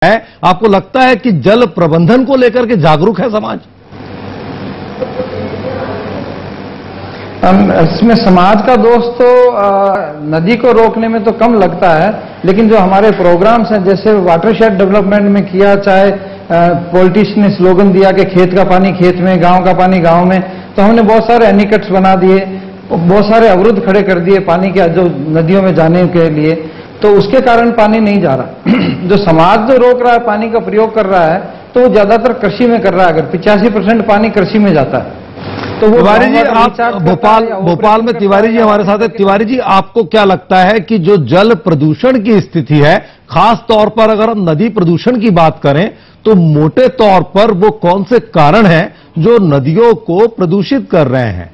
है, आपको लगता है कि जल प्रबंधन को लेकर के जागरूक है समाज? इसमें समाज का दोष तो नदी को रोकने में तो कम लगता है, लेकिन जो हमारे प्रोग्राम्स हैं, जैसे वाटरशेड डेवलपमेंट में किया, चाहे पॉलिटिशियन ने स्लोगन दिया कि खेत का पानी खेत में, गांव का पानी गांव में, तो हमने बहुत सारे एनीकट्स बना दिए, बहुत सारे अवरुद्ध खड़े कर दिए पानी के जो नदियों में जाने के लिए, तो उसके कारण पानी नहीं जा रहा। जो समाज जो रोक रहा है, पानी का प्रयोग कर रहा है, तो वो ज्यादातर कृषि में कर रहा है। अगर 85% पानी कृषि में जाता है तो वो तिवारी जी, आप भोपाल में तिवारी जी हमारे साथ है। तिवारी जी, आपको क्या लगता है कि जो जल प्रदूषण की स्थिति है, खास तौर पर अगर हम नदी प्रदूषण की बात करें, तो मोटे तौर पर वो कौन से कारण हैं जो नदियों को प्रदूषित कर रहे हैं?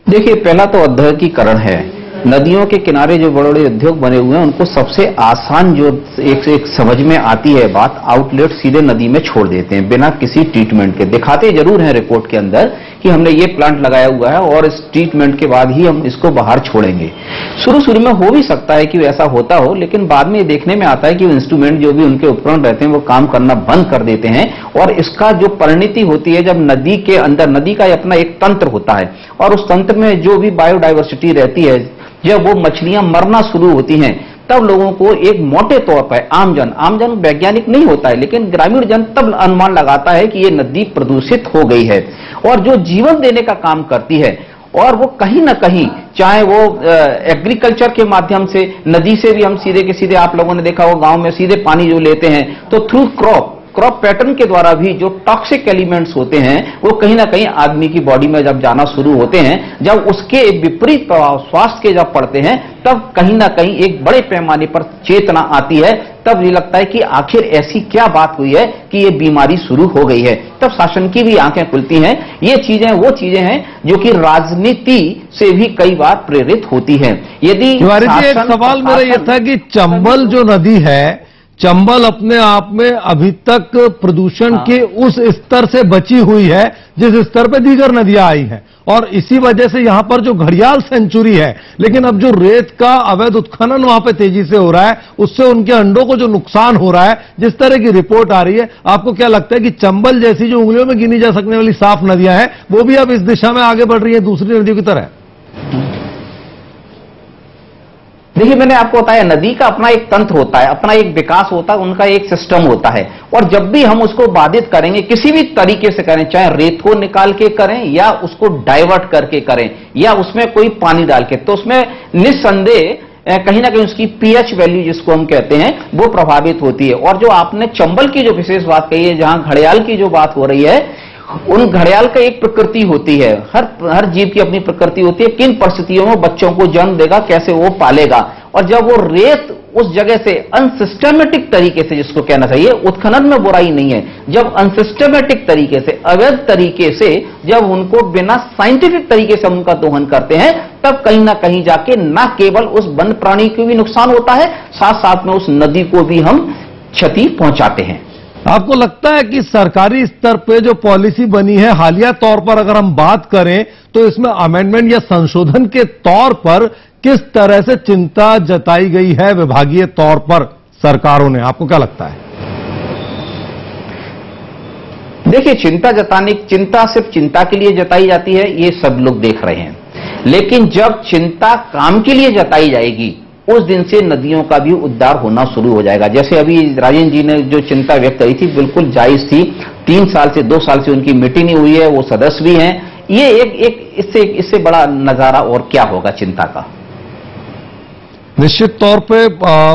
देखिए, पहला तो औद्योगिकीकरण है। नदियों के किनारे जो बड़े बड़े उद्योग बने हुए हैं, उनको सबसे आसान जो एक समझ में आती है बात, आउटलेट सीधे नदी में छोड़ देते हैं बिना किसी ट्रीटमेंट के। दिखाते जरूर हैं रिपोर्ट के अंदर कि हमने ये प्लांट लगाया हुआ है और इस ट्रीटमेंट के बाद ही हम इसको बाहर छोड़ेंगे। शुरू में हो भी सकता है कि ऐसा होता हो, लेकिन बाद में ये देखने में आता है कि इंस्ट्रूमेंट जो भी उनके उपकरण रहते हैं वो काम करना बंद कर देते हैं, और इसका जो परिणति होती है, जब नदी के अंदर, नदी का अपना एक तंत्र होता है और उस तंत्र में जो भी बायोडाइवर्सिटी रहती है, जब वो मछलियां मरना शुरू होती हैं, तब लोगों को एक मोटे तौर पर आमजन वैज्ञानिक नहीं होता है, लेकिन ग्रामीण जन तब अनुमान लगाता है कि ये नदी प्रदूषित हो गई है और जो जीवन देने का काम करती है, और वो कहीं ना कहीं, चाहे वो एग्रीकल्चर के माध्यम से, नदी से भी हम सीधे के सीधे, आप लोगों ने देखा हो गांव में सीधे पानी जो लेते हैं, तो थ्रू क्रॉप पैटर्न के द्वारा भी जो टॉक्सिक एलिमेंट्स होते हैं वो कहीं ना कहीं आदमी की बॉडी में जब जाना शुरू होते हैं, जब उसके विपरीत प्रभाव स्वास्थ्य के जब पड़ते हैं, तब कहीं ना कहीं एक बड़े पैमाने पर चेतना आती है। तब ये लगता है कि आखिर ऐसी क्या बात हुई है कि ये बीमारी शुरू हो गई है। तब शासन की भी आंखें खुलती हैं। ये चीजें वो चीजें हैं जो कि राजनीति से भी कई बार प्रेरित होती हैं। यदि एक सवाल मेरा ये था कि चंबल जो नदी है, चंबल अपने आप में अभी तक प्रदूषण के उस स्तर से बची हुई है जिस स्तर पे दीगर नदियां आई हैं, और इसी वजह से यहां पर जो घड़ियाल सेंचुरी है, लेकिन अब जो रेत का अवैध उत्खनन वहां पे तेजी से हो रहा है, उससे उनके अंडों को जो नुकसान हो रहा है, जिस तरह की रिपोर्ट आ रही है, आपको क्या लगता है कि चंबल जैसी जो उंगलियों में गिनी जा सकने वाली साफ नदियां हैं, वो भी अब इस दिशा में आगे बढ़ रही है दूसरी नदियों की तरह? देखिए, मैंने आपको बताया, नदी का अपना एक तंत्र होता है, अपना एक विकास होता है, उनका एक सिस्टम होता है, और जब भी हम उसको बाधित करेंगे, किसी भी तरीके से करें, चाहे रेत को निकाल के करें या उसको डाइवर्ट करके करें या उसमें कोई पानी डाल के, तो उसमें निस्संदेह कहीं ना कहीं उसकी पीएच वैल्यू जिसको हम कहते हैं वो प्रभावित होती है। और जो आपने चंबल की जो विशेष बात कही है, जहां घड़ियाल की जो बात हो रही है, उन घड़ियाल का एक प्रकृति होती है, हर जीव की अपनी प्रकृति होती है, किन परिस्थितियों में बच्चों को जन्म देगा, कैसे वो पालेगा। और जब वो रेत उस जगह से अनसिस्टमेटिक तरीके से, जिसको कहना चाहिए, उत्खनन में बुराई नहीं है, जब अनसिस्टमेटिक तरीके से, अवैध तरीके से, जब उनको बिना साइंटिफिक तरीके से उनका दोहन करते हैं, तब कहीं ना कहीं जाके न केवल उस वन प्राणी को भी नुकसान होता है, साथ साथ में उस नदी को भी हम क्षति पहुंचाते हैं। आपको लगता है कि सरकारी स्तर पे जो पॉलिसी बनी है, हालिया तौर पर अगर हम बात करें, तो इसमें अमेंडमेंट या संशोधन के तौर पर किस तरह से चिंता जताई गई है विभागीय तौर पर सरकारों ने? आपको क्या लगता है? देखिए, चिंता सिर्फ चिंता के लिए जताई जाती है, ये सब लोग देख रहे हैं, लेकिन जब चिंता काम के लिए जताई जाएगी, उस दिन से नदियों का भी उद्धार होना शुरू हो जाएगा। जैसे अभी राजेंद्र जी ने जो चिंता व्यक्त की थी, बिल्कुल जायज थी। 3 साल से 2 साल से उनकी मीटिंग नहीं हुई है, वो सदस्य भी हैं। ये एक इससे बड़ा नजारा और क्या होगा चिंता का? निश्चित तौर पे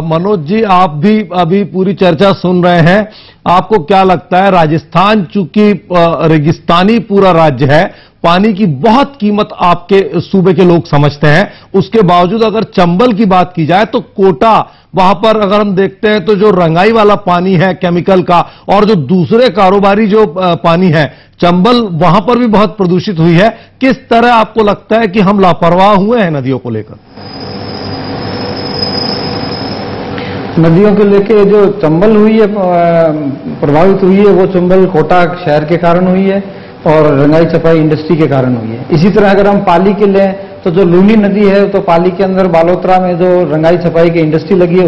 मनोज जी, आप भी अभी पूरी चर्चा सुन रहे हैं, आपको क्या लगता है? राजस्थान चूंकि रेगिस्तानी पूरा राज्य है, पानी की बहुत कीमत आपके सूबे के लोग समझते हैं, उसके बावजूद अगर चंबल की बात की जाए तो कोटा, वहां पर अगर हम देखते हैं तो जो रंगाई वाला पानी है केमिकल का, और जो दूसरे कारोबारी जो पानी है, चंबल, वहां पर भी बहुत प्रदूषित हुई है। किस तरह आपको लगता है कि हम लापरवाह हुए हैं नदियों को लेकर? नदियों को लेके जो चंबल हुई है, प्रभावित हुई है, वो चंबल कोटा शहर के कारण हुई है और रंगाई छपाई इंडस्ट्री के कारण हुई है। इसी तरह अगर हम पाली के लें तो जो लूनी नदी है, तो पाली के अंदर बालोतरा में जो रंगाई छपाई की इंडस्ट्री लगी है